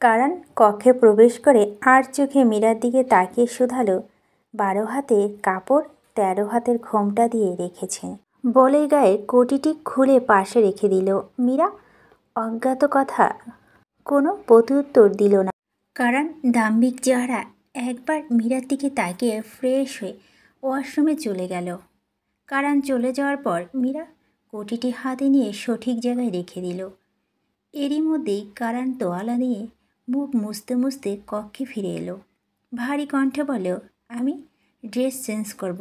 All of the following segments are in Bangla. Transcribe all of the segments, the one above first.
কারণ কক্ষে প্রবেশ করে আর চোখে মীরার দিকে তাকিয়ে শুধালো, 12 হাতের কাপড় 13 হাতের ঘোমটা দিয়ে রেখেছে বলেই গায়ের কোটিটি খুলে পাশে রেখে দিল। মীরা অজ্ঞাত কথা কোনো প্রত্যুত্তর দিল না। কারণ দাম্ভিক চেহারা একবার মীরার দিকে তাকিয়ে ফ্রেশ হয়ে ওয়াশরুমে চলে গেল। কারণ চলে যাওয়ার পর মীরা কোটিটি হাতে নিয়ে সঠিক জায়গায় রেখে দিল। এরই মধ্যেই কারণ তোয়ালা নিয়ে মুখ মুছতে মুছতে কক্ষে ফিরে এলো। ভারী কণ্ঠে বলল, আমি ড্রেস চেঞ্জ করব।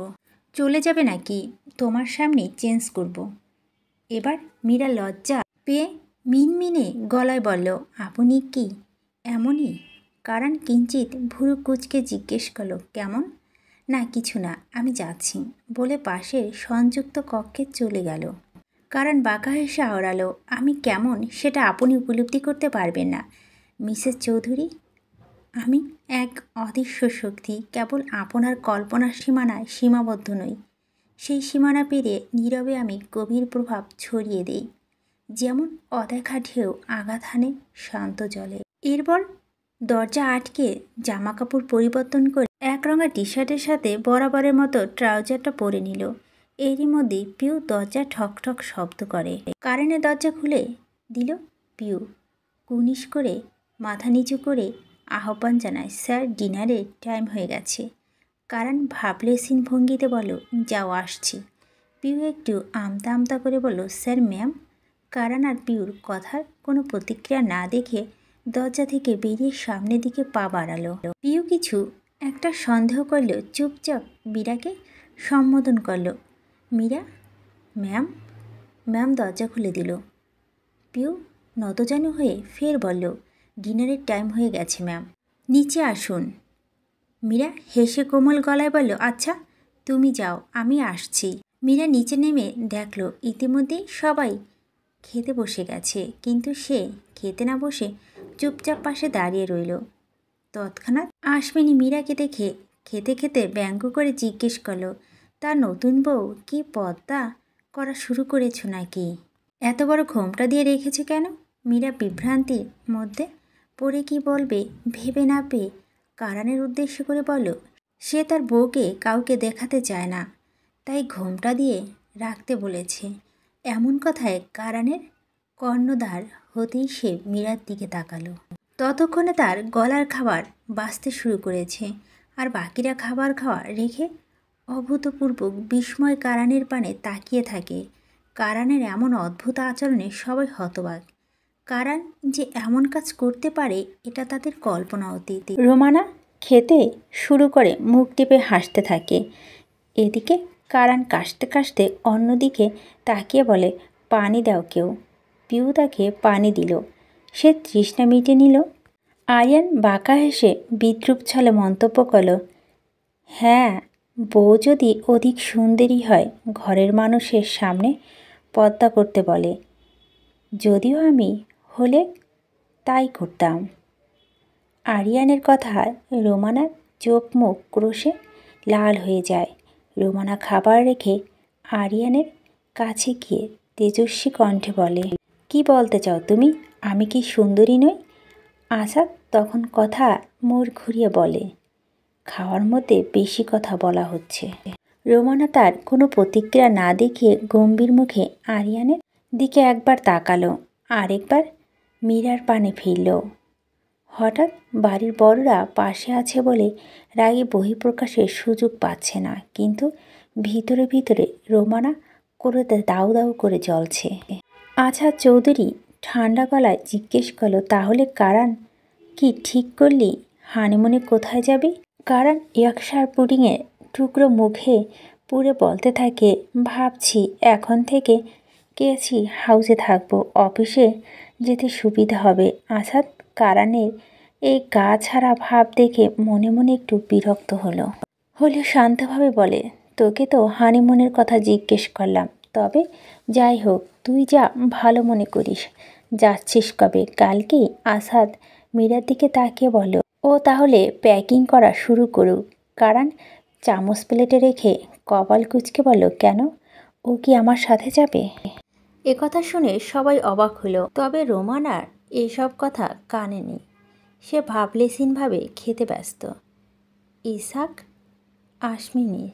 চলে যাবে নাকি? তোমার সামনেই চেঞ্জ করব। এবার মীরা লজ্জা পেয়ে মিনমিনে গলায় বলল, আপনি কি এমনই? কারণ কিঞ্চিত ভুরু কুচকে জিজ্ঞেস করলো, কেমন? না কিছু না, আমি যাচ্ছি বলে পাশের সংযুক্ত কক্ষে চলে গেল। কারণ বাঁকা হেসে আওড়ালো, আমি কেমন সেটা আপনি উপলব্ধি করতে পারবেন না মিসেস চৌধুরী। আমি এক অদৃশ্য শক্তি, কেবল আপনার কল্পনার সীমানায় সীমাবদ্ধ নই। সেই সীমানা পেরিয়ে নীরবে আমি গভীর প্রভাব ছড়িয়ে দেই, যেমন অদেখা ঢেউ আঘাত হানে শান্ত জলে। এরপর দরজা আটকে জামাকাপড় পরিবর্তন করে একরঙা টি শার্টের সাথে বরাবরের মতো ট্রাউজারটা পরে নিল। এরই মধ্যেই পিউ দরজা ঠক ঠক শব্দ করে। কারেন্টের দরজা খুলে দিল পিউ। কুনিশ করে মাথা নিচু করে আহ্বান জানায়, স্যার ডিনারের টাইম হয়ে গেছে। কারণ ভাবলেশীন ভঙ্গিতে বলল, যাও আসছি। পিউ একটু আমতা আমতা করে বলল, স্যার ম্যাম। কারণ আর পিউর কথার কোনো প্রতিক্রিয়া না দেখে দরজা থেকে বেরিয়ে সামনের দিকে পা বাড়ালো। পিউ কিছু একটা সন্দেহ করল, চুপচাপ মীরাকে সম্বোধন করল, মীরা। ম্যাম। ম্যাম দরজা খুলে দিল। পিউ নতজানু হয়ে ফের বলল, ডিনারের টাইম হয়ে গেছে ম্যাম, নিচে আসুন। মীরা হেসে কোমল গলায় বলল, আচ্ছা তুমি যাও, আমি আসছি। মীরা নিচে নেমে দেখল ইতিমধ্যেই সবাই খেতে বসে গেছে, কিন্তু সে খেতে না বসে চুপচাপ পাশে দাঁড়িয়ে রইল। তৎক্ষণাৎ আশমিনী মীরাকে দেখে খেতে খেতে ব্যঙ্গ করে জিজ্ঞেস করলো, তার নতুন বউ কি পর্দা করা শুরু করেছ নাকি? এত বড় ঘোমটা দিয়ে রেখেছে কেন? মীরা বিভ্রান্তির মধ্যে পড়ে কি বলবে ভেবে না পেয়ে কারণের উদ্দেশ্য করে বলল, সে তার বউকে কাউকে দেখাতে চায় না, তাই ঘোমটা দিয়ে রাখতে বলেছে। এমন কথায় কারণের কর্ণধার হতেই সে মীরার দিকে তাকালো। ততক্ষণে তার গলার খাবার বাঁচতে শুরু করেছে, আর বাকিরা খাবার খাওয়া রেখে অভূতপূর্ব বিস্ময় কারণের পানে তাকিয়ে থাকে। কারণের এমন অদ্ভুত আচরণে সবাই হতবাক। কারণ যে এমন কাজ করতে পারে এটা তাদের কল্পনা অতীত। রোমানা খেতে শুরু করে মুখ টিপে হাসতে থাকে। এদিকে কারণ কাশতে কাশতে অন্যদিকে তাকিয়ে বলে, পানি দাও কেউ। পিউ তাকে পানি দিল। সে তৃষ্ণা মিটে নিল। আরিয়ান বাঁকা হেসে বিদ্রূপ ছলে মন্তব্য করল, হ্যাঁ, বউ যদি অধিক সুন্দরী হয় ঘরের মানুষের সামনে পর্দা করতে বলে। যদিও আমি হলে তাই করতাম। আরিয়ানের কথায় রোমানার চোখ মুখ ক্রোশে লাল হয়ে যায়। রোমানা খাবার রেখে আরিয়ানের কাছে গিয়ে তেজস্বী কণ্ঠে বলে, কি বলতে চাও তুমি? আমি কি সুন্দরী নই? আসাদ তখন কথা মোড় ঘুরিয়ে বলে, খাওয়ার মধ্যে বেশি কথা বলা হচ্ছে। রোমানা তার কোনো প্রতিক্রিয়া না দেখিয়ে গম্ভীর মুখে আরিয়ানের দিকে একবার তাকালো, আরেকবার মীরার পানে ফিরল। হঠাৎ বাড়ির বড়রা পাশে আছে বলে রাগে বহিঃপ্রকাশের সুযোগ পাচ্ছে না, কিন্তু ভিতরে ভিতরে রোমানা করে দাউ দাউ করে জ্বলছে। আচ্ছা চৌধুরী ঠান্ডা গলায় জিজ্ঞেস করলো, তাহলে কারণ কি ঠিক করলি হানিমুনে কোথায় যাবি? কারণ ইয়র্কশায়ার পুডিংয়ের টুকরো মুখে পুরে বলতে থাকে, ভাবছি এখন থেকে কেসি হাউসে থাকবো, অফিসে যেতে সুবিধা হবে। আসাদ কারণের এই গা ছাড়া ভাব দেখে মনে মনে একটু বিরক্ত হলেও শান্তভাবে বলে, তোকে তো হানিমুনের কথা জিজ্ঞেস করলাম, তবে যাই হোক তুই যা ভালো মনে করিস। যাচ্ছিস কবে? কালকেই? আসাদ মীরার দিকে তাকিয়ে বলল, ও তাহলে প্যাকিং করা শুরু করুক। কারণ চামচ প্লেটে রেখে কপাল কুঁচকে বলল, কেন, ও কি আমার সাথে যাবে? একথা শুনে সবাই অবাক হলো, তবে রোমানার এসব কথা কানে নেই। সে ভাবলেশীনভাবে খেতে ব্যস্ত। ইশাক আশমিনীর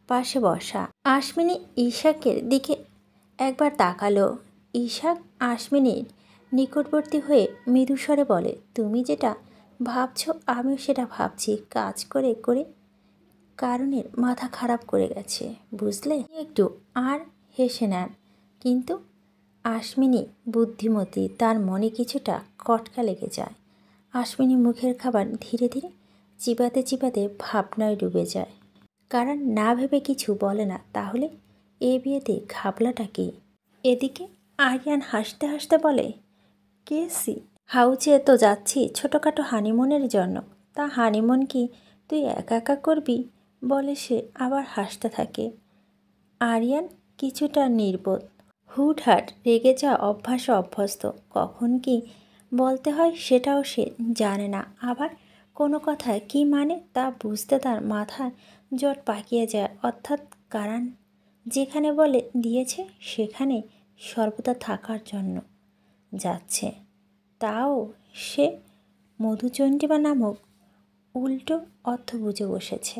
পাশে বসা। আশমিনী ইশাকের দিকে একবার তাকালো। ইশাক আশমিনীর নিকটবর্তী হয়ে মৃদুস্বরে বলে, তুমি যেটা ভাবছো আমিও সেটা ভাবছি। কাজ করে করে কারণের মাথা খারাপ করে গেছে, বুঝলে? একটু আর হেসে নেন। কিন্তু আশমিনী বুদ্ধিমতী, তার মনে কিছুটা কটকা লেগে যায়। আশমিনী মুখের খাবার ধীরে ধীরে চিবাতে চিবাতে ভাবনায় ডুবে যায়। কারণ না ভেবে কিছু বলে না। তাহলে এ বিয়েতে ঘাবলাটা কি? এদিকে আরিয়ান হাসতে হাসতে বলে, কেসি, হাউজে তো যাচ্ছি ছোটোখাটো হানিমুনের জন্য। তা হানিমুন কি তুই একা একা করবি? বলে সে আবার হাসতে থাকে। আরিয়ান কিছুটা নির্বোধ। হুটহাট রেগে যাওয়া অভ্যাসে অভ্যস্ত। কখন কি বলতে হয় সেটাও সে জানে না। আবার কোনো কথায় কী মানে তা বুঝতে তার মাথায় জট পাকিয়ে যায়। অর্থাৎ কারণ যেখানে বলে দিয়েছে সেখানে সর্বদা থাকার জন্য যাচ্ছে। তাও সে মধুচন্ডিমা নামক উল্টো অর্থ বুঝে বসেছে।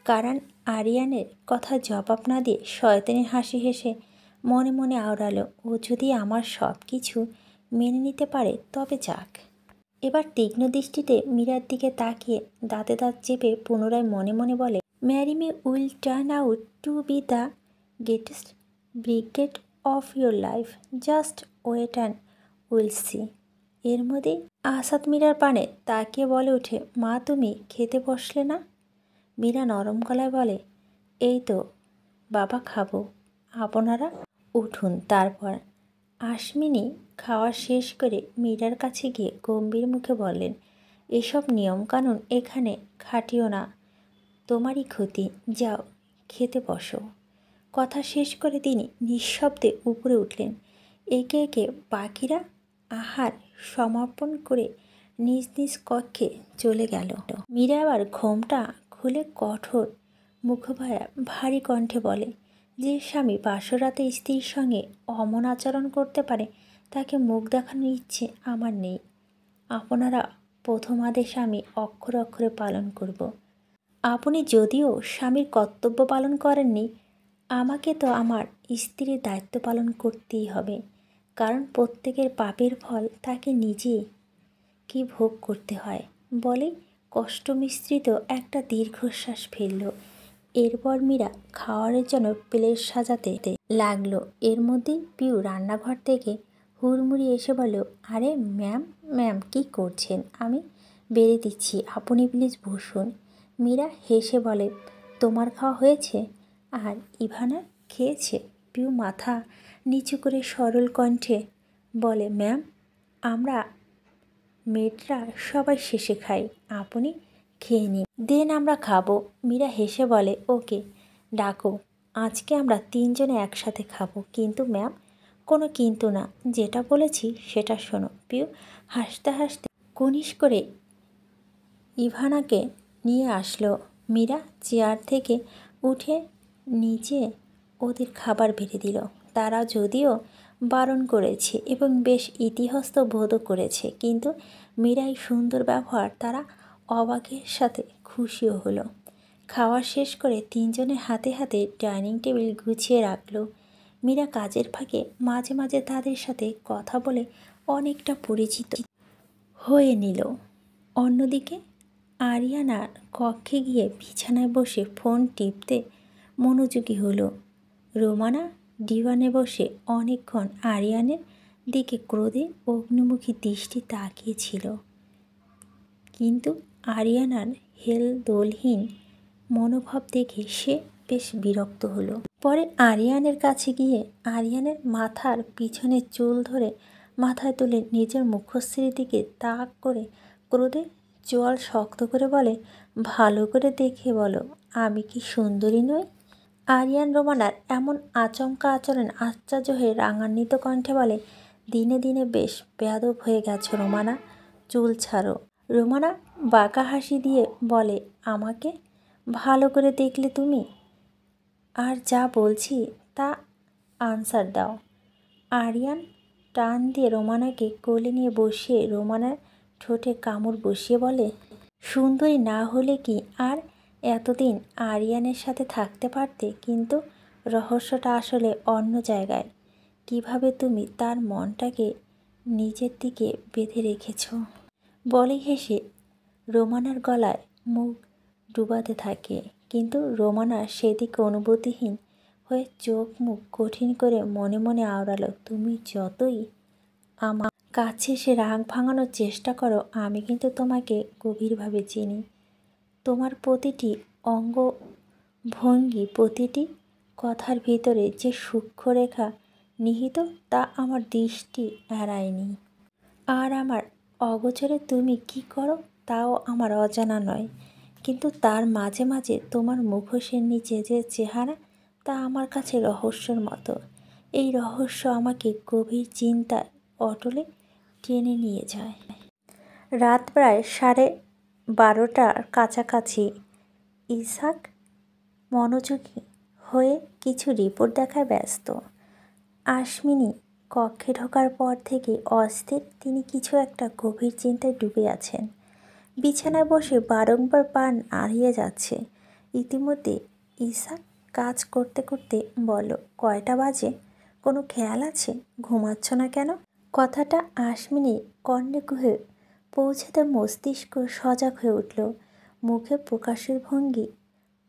কারণ আরিয়ানের কথা জবাব না দিয়ে শয়তানি হাসি হেসে মনে মনে আওড়ালো, ও যদি আমার সব কিছু মেনে নিতে পারে তবে যাক। এবার তীক্ষ্ণ দৃষ্টিতে মীরার দিকে তাকিয়ে দাঁতে দাঁত চেপে পুনরায় মনে মনে বলে, marry me will turn out to be the greatest brigade of your life, just wait and will see. এর মধ্যেই আসাদ মীরার পানে তাকিয়ে বলে ওঠে, মা তুমি খেতে বসলে না? মীরা নরম গলায় বলে, এই তো বাবা খাবো, আপনারা উঠুন। তারপর আশমিনী খাওয়া শেষ করে মীরার কাছে গিয়ে গম্ভীর মুখে বললেন, এসব নিয়মকানুন এখানে খাটিও না, তোমারই ক্ষতি, যাও খেতে বসো। কথা শেষ করে তিনি নিঃশব্দে উপরে উঠলেন। একে একে বাকিরা আহার সমাপন করে নিজ নিজ কক্ষে চলে গেল। মীরা আবার ঘোমটা খুলে কঠোর মুখভরা ভারী কণ্ঠে বলে, যে স্বামী বাসরাতে স্ত্রীর সঙ্গে অমন আচরণ করতে পারে তাকে মুখ দেখানোর ইচ্ছে আমার নেই। আপনারা প্রথম আদেশ আমি অক্ষরে অক্ষরে পালন করব। আপনি যদিও স্বামীর কর্তব্য পালন করেননি, আমাকে তো আমার স্ত্রীর দায়িত্ব পালন করতেই হবে। কারণ প্রত্যেকের পাপের ফল তাকে নিজে কি ভোগ করতে হয়। বলে কষ্ট মিশ্রিত একটা দীর্ঘশ্বাস ফেলল। এরপর মীরা খাওয়ারের জন্য প্লেট সাজাতে লাগলো। এর মধ্যেই পিউ রান্নাঘর থেকে হুড়মুড়ি এসে বলল, আরে ম্যাম ম্যাম কী করছেন? আমি বেড়ে দিচ্ছি, আপনি প্লিজ বসুন। মীরা হেসে বলে, তোমার খাওয়া হয়েছে? আর ইভানা খেয়েছে? পিউ মাথা নিচু করে সরল কণ্ঠে বলে, ম্যাম আমরা মেয়েরা সবাই শেষে খাই, আপনি খেয়ে নিন, দেন আমরা খাবো। মীরা হেসে বলে, ওকে ডাকো, আজকে আমরা তিনজনে একসাথে খাবো। কিন্তু ম্যাম, কোনো কিন্তু না, যেটা বলেছি সেটা শোনো। পিউ হাসতে হাসতে কুনিশ করে ইভানাকে নিয়ে আসলো। মীরা চেয়ার থেকে উঠে নিচে ওদের খাবার বেড়ে দিল। তারা যদিও বারণ করেছে এবং বেশ ইতিহস্ত বোধও করেছে, কিন্তু মীরাই সুন্দর ব্যবহার তারা অবাকের সাথে খুশিও হলো। খাওয়া শেষ করে তিনজনের হাতে হাতে ডাইনিং টেবিল গুছিয়ে রাখলো। মীরা কাজের ফাঁকে মাঝে মাঝে তাদের সাথে কথা বলে অনেকটা পরিচিত হয়ে নিল। অন্যদিকে আরিয়ানার কক্ষে গিয়ে বিছানায় বসে ফোন টিপতে মনোযোগী হলো। রোমানা ডিভানে বসে অনেকক্ষণ আরিয়ানের দিকে ক্রোধে অগ্নিমুখী দৃষ্টি তাকিয়েছিল। কিন্তু আরিয়ানার হেলদোলহীন মনোভাব দেখে সে বেশ বিরক্ত হলো। পরে আরিয়ানের কাছে গিয়ে আরিয়ানের মাথার পিছনে চুল ধরে মাথায় তুলে নিজের মুখশ্রীর দিকে তাক করে ক্রোধে চোয়াল শক্ত করে বলে, ভালো করে দেখে বলো, আমি কি সুন্দরী নই? আরিয়ান রোমানার এমন আচমকা আচরণ আশ্চর্য হয়ে রাঙান্বিত কণ্ঠে বলে, দিনে দিনে বেশ বেয়াদব হয়ে গেছো রোমানা, চুল ছাড়ো। রোমানা বাঁকা হাসি দিয়ে বলে, আমাকে ভালো করে দেখলে তুমি? আর যা বলছি তা আনসার দাও। আরিয়ান টান দিয়ে রোমানাকে কোলে নিয়ে বসিয়ে রোমানার ঠোঁটে কামড় বসিয়ে বলে, সুন্দরী না হলে কি আর এতদিন আরিয়ানের সাথে থাকতে পারতে? কিন্তু রহস্যটা আসলে অন্য জায়গায়। কিভাবে তুমি তার মনটাকে নিজের দিকে বেঁধে রেখেছ? বলেই হেসে রোমানার গলায় মুখ ডুবাতে থাকে। কিন্তু রোমানা সেদিকে অনুভূতিহীন হয়ে চোখ মুখ কঠিন করে মনে মনে আওড়ালো, তুমি যতই আমার কাছে এসে রাগ ভাঙানোর চেষ্টা করো, আমি কিন্তু তোমাকে গভীরভাবে চিনি। তোমার প্রতিটি অঙ্গ ভঙ্গি, প্রতিটি কথার ভিতরে যে সূক্ষ্ম রেখা নিহিত তা আমার দৃষ্টি এড়ায়নি। আর আমার অগোচরে তুমি কি করো তাও আমার অজানা নয়। কিন্তু তার মাঝে মাঝে তোমার মুখোশের নিচে যে চেহারা, তা আমার কাছে রহস্যের মতো। এই রহস্য আমাকে গভীর চিন্তায় অটলে টেনে নিয়ে যায়। রাত প্রায় 12:30 কাছাকাছি। ইসহাক মনোযোগী হয়ে কিছু রিপোর্ট দেখায় ব্যস্ত। আশমিনী কক্ষে ঢোকার পর থেকে অস্থির। তিনি কিছু একটা গভীর চিন্তায় ডুবে আছেন। বিছানায় বসে বারংবার পা নাড়িয়ে যাচ্ছে। ইতিমধ্যে ইসহাক কাজ করতে করতে বলল, কয়টা বাজে? কোনো খেয়াল আছে? ঘুমাচ্ছ না কেন? কথাটা আশমিনীর কর্ণে গুহে পৌঁছাতে মস্তিষ্ক সজাগ হয়ে উঠল। মুখে প্রকাশের ভঙ্গি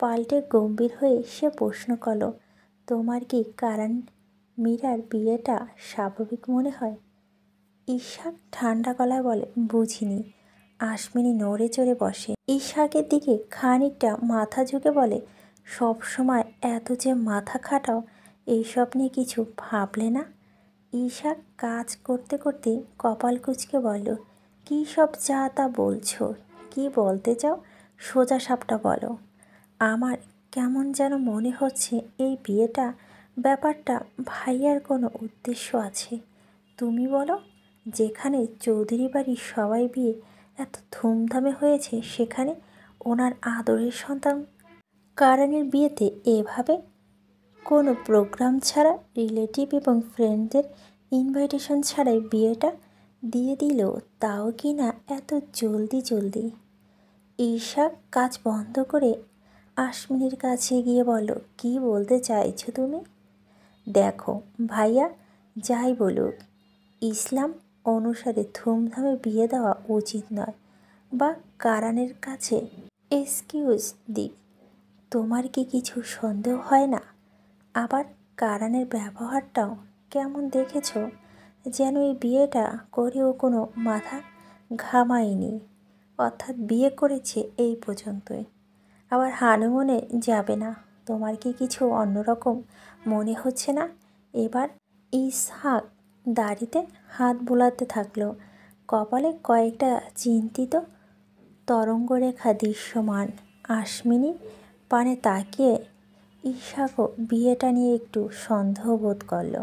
পাল্টে গম্ভীর হয়ে সে প্রশ্ন করল, তোমার কি কারণ মীরার বিয়েটা স্বাভাবিক মনে হয়? ইসহাক ঠান্ডা গলায় বলে, বুঝিনি। আশমিনী নড়ে চড়ে বসে। ইসহাকের দিকে খানিকটা মাথা ঝুঁকে বলে, সব সময় এত যে মাথা খাটাও, এইসব নিয়ে কিছু ভাবলে না? ইসহাক কাজ করতে করতে কপাল কুঁচকে বলল, কী সব যা তা বলছো? কি বলতে চাও সোজা সাপটা বলো। আমার কেমন যেন মনে হচ্ছে এই বিয়েটা ব্যাপারটা ভাইয়ার কোনো উদ্দেশ্য আছে। তুমি বলো। যেখানে চৌধুরী বাড়ির সবাই বিয়ে এত ধুমধামে হয়েছে, সেখানে ওনার আদরের সন্তান কারণের বিয়েতে এভাবে কোনো প্রোগ্রাম ছাড়া, রিলেটিভ এবং ফ্রেন্ডদের ইনভাইটেশন ছাড়াই বিয়েটা দিয়ে দিল, তাও কি না এত জলদি জলদি। ইসহাক কাজ বন্ধ করে আশমিনীর কাছে গিয়ে বলল, কি বলতে চাইছো তুমি? দেখো ভাইয়া, যাই বলুক, ইসলাম অনুসারে ধুমধামে বিয়ে দেওয়া উচিত নয়, বা কারানের কাছে এক্সকিউজ দিক। তোমার কি কিছু সন্দেহ হয় না? আবার কারানের ব্যবহারটাও কেমন দেখেছ? যেন এই বিয়েটা করেও কোনো মাথা ঘামায়নি, অর্থাৎ বিয়ে করেছে এই পর্যন্তই, আবার হানিমুনে যাবে না। তোমার কি কিছু অন্যরকম মনে হচ্ছে না? এবার ইসহাক দাড়িতে হাত বুলাতে থাকলো। কপালে কয়েকটা চিন্তিত তরঙ্গরেখা দৃশ্যমান। আশমিনী পানে তাকিয়ে ইসহাকও বিয়েটা নিয়ে একটু সন্দেহ বোধ করল।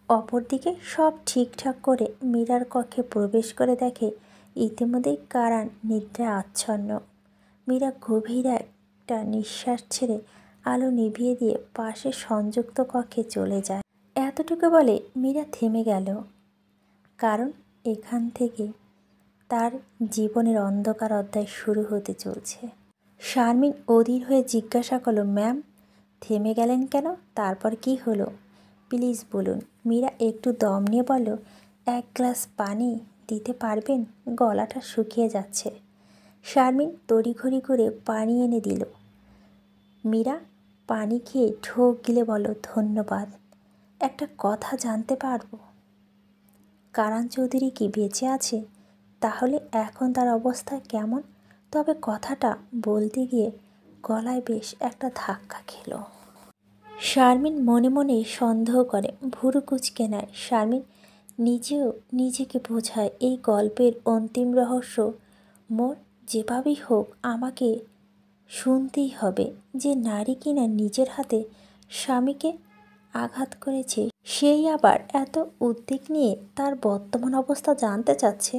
অপরদিকে সব ঠিকঠাক করে মীরার কক্ষে প্রবেশ করে দেখে ইতিমধ্যেই কারান নিদ্রায় আচ্ছন্ন। মীরা গভীর একটা নিঃশ্বাস ছেড়ে আলো নিভিয়ে দিয়ে পাশে সংযুক্ত কক্ষে চলে যায়। এতটুকু বলে মীরা থেমে গেল, কারণ এখান থেকে তার জীবনের অন্ধকার অধ্যায় শুরু হতে চলছে। শারমিন অধীর হয়ে জিজ্ঞাসা করল, ম্যাম থেমে গেলেন কেন? তারপর কি হলো প্লিজ বলুন। মীরা একটু দম নিয়ে বলল, এক গ্লাস পানি দিতে পারবেন? গলাটা শুকিয়ে যাচ্ছে। শারমিন তড়িঘড়ি করে পানি এনে দিল। মীরা পানি খেয়ে ঢোক গিলে বলল, ধন্যবাদ। একটা কথা জানতে পারবো? কারান চৌধুরী কি বেঁচে আছে? তাহলে এখন তার অবস্থা কেমন? তবে কথাটা বলতে গিয়ে গলায় বেশ একটা ধাক্কা খেল। শারমিন মনে মনে সন্দেহ করে, ভুরু কুঁচকে নেয়। শারমিন নিজেও নিজেকে বোঝায়, এই গল্পের অন্তিম রহস্য মোর যেভাবেই হোক আমাকে শুনতেই হবে। যে নারী কিনা নিজের হাতে স্বামীকে আঘাত করেছে, সেই আবার এত উদ্বেগ নিয়ে তার বর্তমান অবস্থা জানতে চাচ্ছে।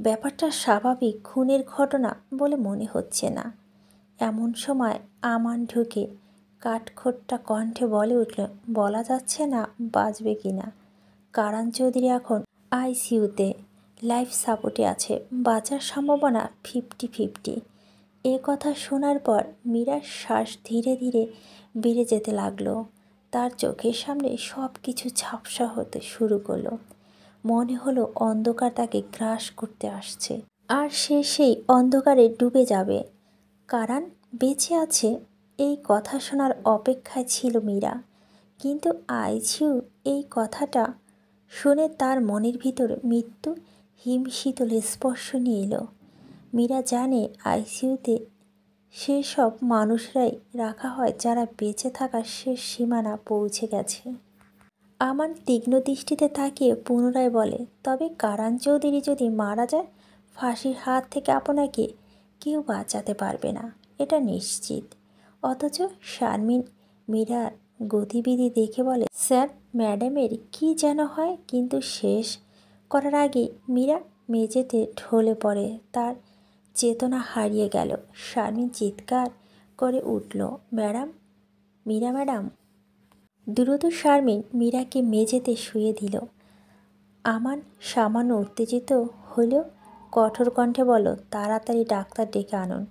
ব্যাপারটা স্বাভাবিক খুনের ঘটনা বলে মনে হচ্ছে না। এমন সময় আমান ঢুকে কাঠখোট্টা কণ্ঠে বলে উঠল, বলা যাচ্ছে না বাঁচবে কি না। কারান চৌধুরী এখন আইসিইউতে। লাইফ সাপোর্টে আছে, বাঁচার সম্ভাবনা 50-50। এ কথা শোনার পর মীরার শ্বাস ধীরে ধীরে বেড়ে যেতে লাগলো। তার চোখের সামনে সব কিছু ঝাপসা হতে শুরু করলো। মনে হলো অন্ধকার তাকে গ্রাস করতে আসছে, আর সে সেই অন্ধকারে ডুবে যাবে। কারণ বেঁচে আছে এই কথা শোনার অপেক্ষায় ছিল মীরা, কিন্তু আইসিইউ এই কথাটা শুনে তার মনের ভিতর মৃত্যু হিমশীতল স্পর্শ নিয়ে এলো। মীরা জানে আইসিইউতে সেসব মানুষরাই রাখা হয় যারা বেঁচে থাকার শেষ সীমানা পৌঁছে গেছে। আমান তীক্ষ্ণ দৃষ্টিতে তাকিয়ে পুনরায় বলে, তবে কারান চৌধুরী যদি মারা যায়, ফাঁসির হাত থেকে আপনাকে কেউ বাঁচাতে পারবে না, এটা নিশ্চিত। অথচ শারমিন মীরার গতিবিধি দেখে বলে, স্যার ম্যাডামের কি যেন হয়, কিন্তু শেষ করার আগে মীরা মেঝেতে ঢলে পড়ে, তার চেতনা হারিয়ে গেল। শারমিন চিৎকার করে উঠল, ম্যাডাম, মীরা ম্যাডাম। দ্রুত শারমিন মীরাকে মেঝেতে শুয়ে দিল। আমান সামান্য উত্তেজিত হলেও কঠোর কণ্ঠে বলল, তাড়াতাড়ি ডাক্তার ডেকে আনুন।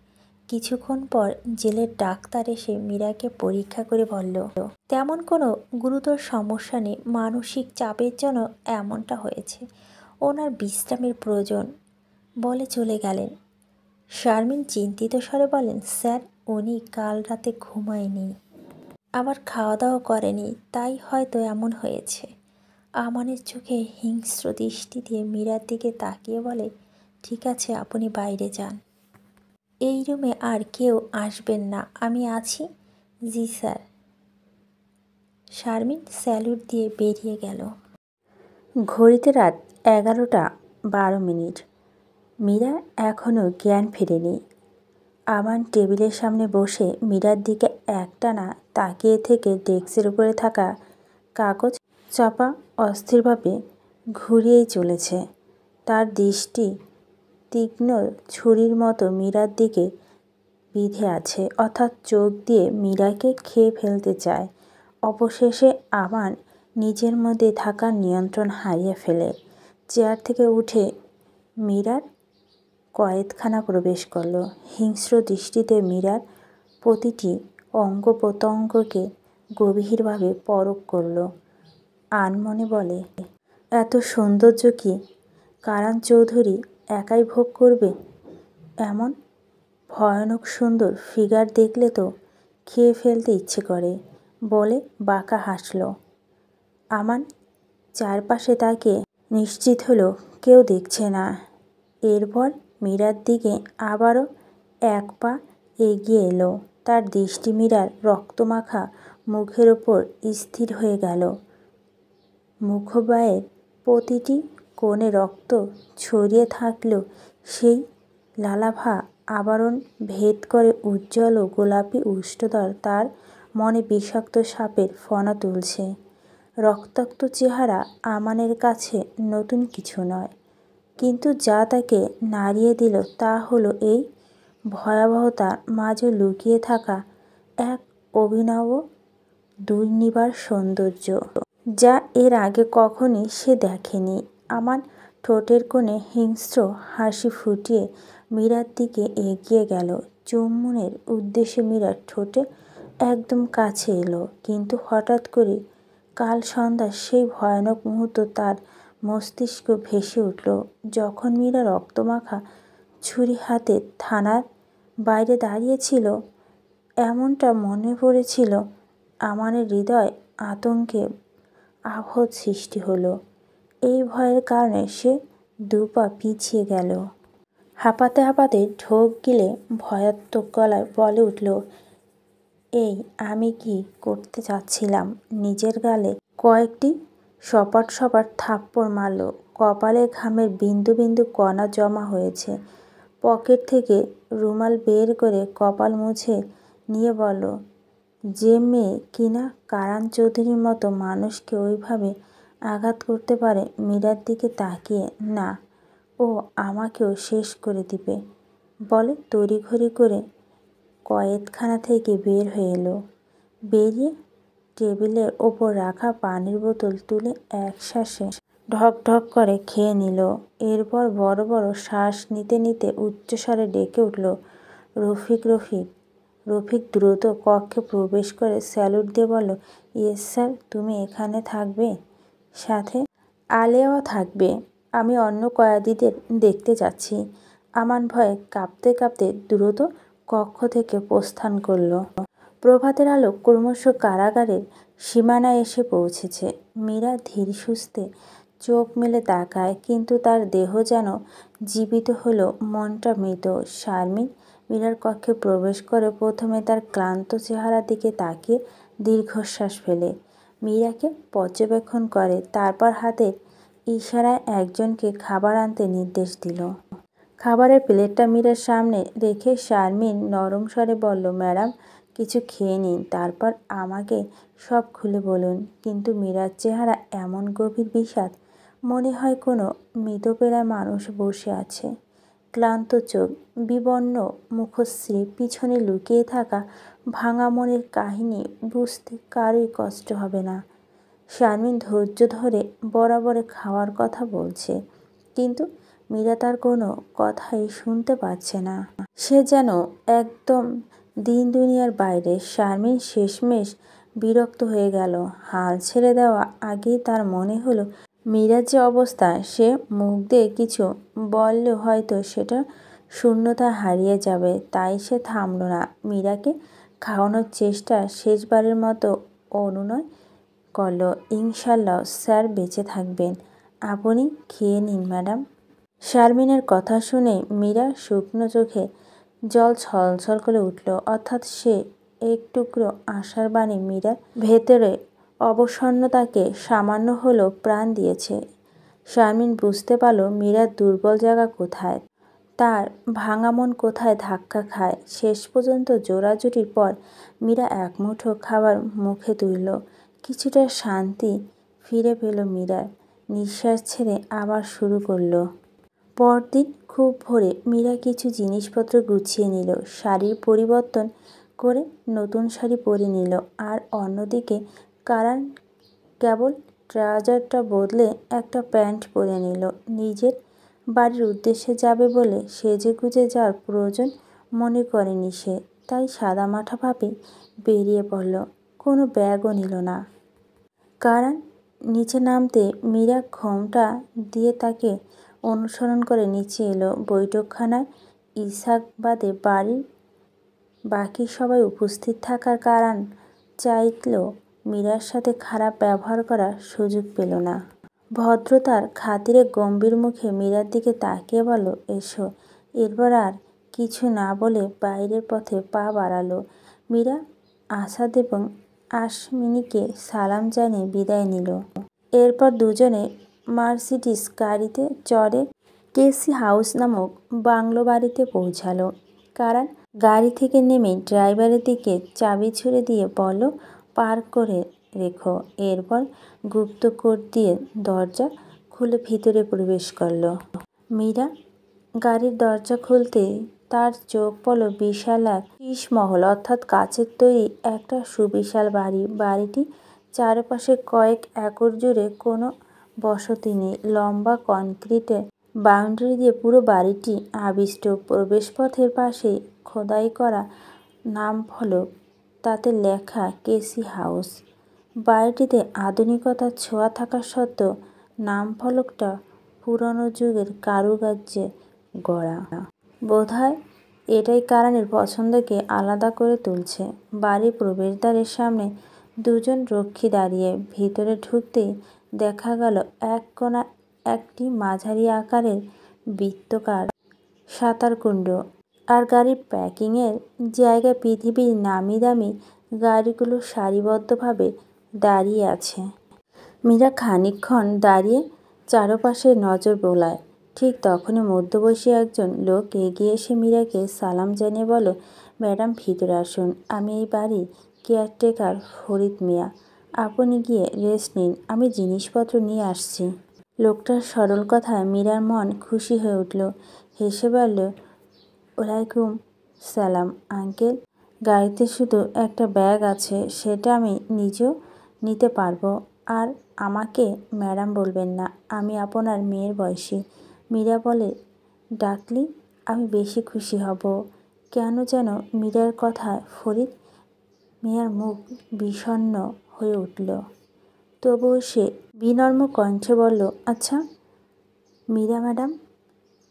কিছুক্ষণ পর জেলের ডাক্তার এসে মীরাকে পরীক্ষা করে বলল, তেমন কোনো গুরুতর সমস্যা নেই, মানসিক চাপের জন্য এমনটা হয়েছে, ওনার বিশ্রামের প্রয়োজন বলে চলে গেলেন। শারমিন চিন্তিত স্বরে বলেন, স্যার উনি কাল রাতে ঘুমায়নি, আবার খাওয়া দাওয়া করেনি, তাই হয়তো এমন হয়েছে। আমানের চোখে হিংস্র দৃষ্টি দিয়ে মীরার দিকে তাকিয়ে বলে, ঠিক আছে আপনি বাইরে যান, এই রুমে আর কেউ আসবেন না, আমি আছি। জি স্যার। শারমিন স্যালুট দিয়ে বেরিয়ে গেল। ঘড়িতে রাত 11:12। মীরা এখনও জ্ঞান ফেরেনি। আমান টেবিলের সামনে বসে মীরার দিকে একটানা তাকিয়ে থেকে ডেস্কের উপরে থাকা কাগজ চাপা অস্থিরভাবে ঘুরিয়েই চলেছে। তার দৃষ্টি তীক্ষ্ণ ছুরির মতো মীরার দিকে বিঁধে আছে, অর্থাৎ চোখ দিয়ে মীরাকে খেয়ে ফেলতে চায়। অবশেষে আমান নিজের মধ্যে থাকা নিয়ন্ত্রণ হারিয়ে ফেলে চেয়ার থেকে উঠে মীরার কয়েদখানা প্রবেশ করল। হিংস্র দৃষ্টিতে মীরার প্রতিটি অঙ্গ প্রত্যঙ্গকে গভীরভাবে পরখ করল। আনমনে বলে, এত সৌন্দর্য কি কারান চৌধুরী একাই ভোগ করবে? এমন ভয়ানক সুন্দর ফিগার দেখলে তো খেয়ে ফেলতে ইচ্ছে করে, বলে বাঁকা হাসল। আমান চারপাশে তাকিয়ে নিশ্চিত হলো কেউ দেখছে না। এরপর মীরার দিকে আবারও এক পা এগিয়ে এলো। তার দৃষ্টি মীরার রক্তমাখা মুখের ওপর স্থির হয়ে গেল। মুখবায়ের প্রতিটি কোণে রক্ত ছড়িয়ে থাকলেও সেই লালাভা আবরণ ভেদ করে উজ্জ্বল ও গোলাপি উষ্ঠদর তার মনে বিষাক্ত সাপের ফনা তুলছে। রক্তাক্ত চেহারা আমানের কাছে নতুন কিছু নয়, কিন্তু যা তাকে নাড়িয়ে দিল তা হলো এই ভয়াবহতার মাঝে লুকিয়ে থাকা এক অভিনব দুর্নিবার সৌন্দর্য, যা এর আগে কখনই সে দেখেনি। আমান ঠোঁটের কোণে হিংস্র হাসি ফুটিয়ে মীরার দিকে এগিয়ে গেল। চুম্বনের উদ্দেশ্যে মীরার ঠোঁটে একদম কাছে এলো, কিন্তু হঠাৎ করে কাল সন্ধ্যার সেই ভয়ানক মুহূর্ত তার মস্তিষ্ক ভেসে উঠল, যখন মীরা রক্তমাখা ছুরি হাতে থানার বাইরে দাঁড়িয়েছিল। এমনটা মনে পড়েছিল আমানের হৃদয় আতঙ্কে আবহ সৃষ্টি হলো। এই ভয়ের কারণে সে দুপা পিছিয়ে গেল। হাঁপাতে হাঁপাতে ঢোক গিলে ভয়াত্মক গলায় বলে উঠল, এই আমি কি করতে চাচ্ছিলাম? নিজের গালে কয়েকটি সপাট সপাট থাপ্পড় মারল। কপালে ঘামের বিন্দু বিন্দু কণা জমা হয়েছে। পকেট থেকে রুমাল বের করে কপাল মুছে নিয়ে বলল, যে মেয়ে কিনা কারান চৌধুরীর মতো মানুষকে ওইভাবে আঘাত করতে পারে। মীরার দিকে তাকিয়ে, না, ও আমাকেও শেষ করে দিবে বলে তড়িঘড়ি করে কয়েদখানা থেকে বের হয়ে এলো। বেরিয়ে টেবিলের ওপর রাখা পানির বোতল তুলে একশ্বাসে ঢক ঢক করে খেয়ে নিল। এরপর বড় বড় শ্বাস নিতে নিতে উচ্চস্বরে ডেকে উঠল, রফিক রফিক। রফিক দ্রুত কক্ষে প্রবেশ করে স্যালুট দিয়ে বলল, ইয়েস স্যার। তুমি এখানে থাকবে? সাথে আলেয়াও থাকবে। আমি অন্য কয়েদিদের দেখতে যাচ্ছি। আমান ভয়ে কাঁপতে কাঁপতে দ্রুত কক্ষ থেকে প্রস্থান করল। প্রভাতের আলো ক্রমশ কারাগারের সীমানায় এসে পৌঁছেছে। মীরা ধীর সুস্থে চোখ মেলে তাকায়, কিন্তু তার দেহ যেন জীবিত হলো, মনটা মৃত। শারমিন মীরার কক্ষে প্রবেশ করে প্রথমে তার ক্লান্ত চেহারার দিকে তাকিয়ে দীর্ঘশ্বাস ফেলে মীরাকে পর্যবেক্ষণ করে, তারপর হাতের ইশারায় একজনকে খাবার আনতে নির্দেশ দিল। খাবারের প্লেটটা মীরার সামনে রেখে শারমিন নরম স্বরে বলল, ম্যাডাম কিছু খেয়ে নিন, তারপর আমাকে সব খুলে বলুন। কিন্তু মীরার চেহারা এমন গভীর বিষাদ, মনে হয় কোনো মৃতপ্রায় মানুষ বসে আছে। ক্লান্ত চোখ, বিবর্ণ মুখশ্রী, পিছনে লুকিয়ে থাকা ভাঙা মনের কাহিনী বুঝতে কারোই কষ্ট হবে না। শারমিন ধৈর্য ধরে বরাবরে খাওয়ার কথা বলছে, কিন্তু মীরা তার কোনো কথাই শুনতে পাচ্ছে না। সে যেন একদম দিন দুনিয়ার বাইরে। শারমিন শেষমেশ বিরক্ত হয়ে গেল। হাল ছেড়ে দেওয়া আগেই তার মনে হলো মীরার যে অবস্থা, সে মুখ দিয়ে কিছু বললে হয়তো সেটা শূন্যতা হারিয়ে যাবে। তাই সে থামল না। মীরাকে খাওয়ানোর চেষ্টা শেষবারের মতো অনুনয় করল, ইনশাল্লাহ স্যার বেঁচে থাকবেন। আপনি খেয়ে নিন ম্যাডাম। শারমিনের কথা শুনে মীরা শুকনো চোখে জল ছলছল করে উঠল। অর্থাৎ সে এক টুকরো আশার বাণী মীরার ভেতরে অবসন্নতাকে সামান্য হলেও প্রাণ দিয়েছে। শারমিন বুঝতে পারল মীরার দুর্বল জায়গা কোথায়, তার ভাঙা মন কোথায় ধাক্কা খায়। শেষ পর্যন্ত জোড়াজুটির পর মীরা এক মুঠো খাবার মুখে তুলল। কিছুটা শান্তি ফিরে পেল মীরার। নিঃশ্বাস ছেড়ে আবার শুরু করল। পরদিন খুব ভোরে মীরা কিছু জিনিসপত্র গুছিয়ে নিল, শাড়ির পরিবর্তন করে নতুন শাড়ি পরে নিল। আর অন্যদিকে কারণ কেবল ট্রাউজারটা বদলে একটা প্যান্ট পরে নিল। নিজের বাড়ির উদ্দেশ্যে যাবে বলে সেজেগুজে যাওয়ার প্রয়োজন মনে করেনি সে, তাই সাদামাটাভাবে বেরিয়ে পড়ল। কোনো ব্যাগও নিল না। কারণ নিচে নামতে মীরা ঘোমটা দিয়ে তাকে অনুসরণ করে নিচে এলো। বৈঠকখানায় ইসাক বাদে বাড়ির বাকি সবাই উপস্থিত থাকার কারণ চাইলেও মীরার সাথে খারাপ ব্যবহার করার সুযোগ পেল না। ভদ্রতার খাতিরে গম্ভীর মুখে মীরার দিকে তাকিয়ে বলল, এসো। এরপর আর কিছু না বলে বাইরের পথে পা বাড়ালো। মীরা আসাদ এবং আসমিনীকে সালাম জানিয়ে বিদায় নিল। এরপর দুজনে মার্সিডিজ গাড়িতে চড়ে কেসি হাউস নামক বাংলো বাড়িতে পৌঁছালো। কারণ গাড়ি থেকে নেমে ড্রাইভারের দিকে চাবি ছুড়ে দিয়ে বলল, পার্ক করে রেখো। এরপর গুপ্ত কোড দিয়ে দরজা খুলে ভিতরে প্রবেশ করল। মীরা গাড়ির দরজা খুলতে তার চোখ পড়ল বিশাল এক শীষমহল, অর্থাৎ কাচের তৈরি একটা সুবিশাল বাড়ি। বাড়িটি চারপাশে কয়েক একর জুড়ে কোনো বসতি নেই। লম্বা কনক্রিটের বাউন্ডারি দিয়ে পুরো বাড়িটি আবিষ্ট। প্রবেশপথের পাশেই খোদাই করা নামফলক, তাতে লেখা কেসি হাউস। বাড়িটিতে আধুনিকতার ছোঁয়া থাকা সত্ত্বেও নামফলকটা পুরনো যুগের কারুকার্যে গড়া। বোধহয় এটাই কারণের পছন্দকে আলাদা করে তুলছে। বাড়ির প্রবেশদ্বারের সামনে দুজন রক্ষী দাঁড়িয়ে। ভিতরে ঢুকতেই দেখা গেল এক কোণা একটি মাঝারি আকারের বৃত্তাকার সাঁতারকুণ্ড, আর গাড়ির পার্কিংয়ের জায়গায় পৃথিবীর নামি দামি গাড়িগুলো সারিবদ্ধভাবে দাঁড়িয়ে আছে। মীরা খানিকক্ষণ দাঁড়িয়ে চারপাশে নজর বোলায়। ঠিক তখনই মধ্যবয়সী একজন লোক এগিয়ে এসে মীরাকে সালাম জানিয়ে বলল, ম্যাডাম ভিতরে আসুন। আমি এই বাড়ির কেয়ারটেকার ফরিদ মিয়া। আপনি গিয়ে রেস্ট নিন, আমি জিনিসপত্র নিয়ে আসছি। লোকটার সরল কথায় মীরার মন খুশি হয়ে উঠল। হেসে বলল, ওয়ালাইকুম সালাম আঙ্কেল। গাড়িতে শুধু একটা ব্যাগ আছে, সেটা আমি নিজেও নিতে পারবো। আর আমাকে ম্যাডাম বলবেন না, আমি আপনার মেয়ের বয়সী। মীরা বলে, ডাকলি আমি বেশি খুশি হব। কেন যেন মীরার কথায় ফরিদ মিয়ার মুখ বিষণ্ণ হয়ে উঠল। তবুও সে বিনম্র কণ্ঠে বলল, আচ্ছা মীরা ম্যাডাম,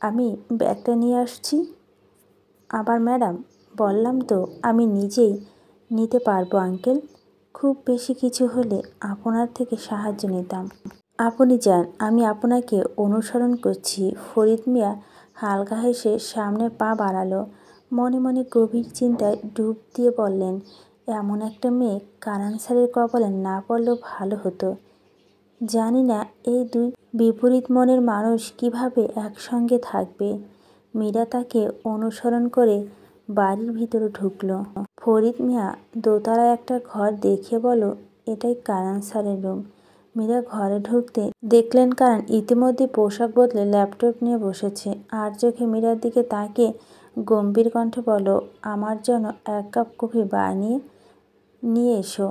আমি ব্যাগটা নিয়ে আসছি। আবার ম্যাডাম? বললাম তো আমি নিজেই নিতে পারবো আঙ্কেল। খুব বেশি কিছু হলে আপনার থেকে সাহায্য নিতাম। আপনি যান, আমি আপনাকে অনুসরণ করছি। ফরিদ মিয়া হালকা হেসে সামনে পা বাড়ালো। মনে মনে গভীর চিন্তায় ডুব দিয়ে বললেন, এমন একটা মেয়ে কানান স্যারের কপালে না পড়লেও ভালো হতো। জানি না এই দুই বিপরীত মনের মানুষ কিভাবে একসঙ্গে থাকবে। মীরা তাকে অনুসরণ করে বাড়ির ভিতরে ঢুকলো। ফরিদ মিয়া দোতলায় একটা ঘর দেখে বলল, এটাই কানান স্যারের রুম। মীরা ঘরে ঢুকতে দেখলেন কারণ ইতিমধ্যে পোশাক বদলে ল্যাপটপ নিয়ে বসেছে। আর চোখে মীরার দিকে তাকিয়ে গম্ভীর কণ্ঠে বলল, আমার জন্য 1 কাপ কফি বানিয়ে নিয়ে এসো।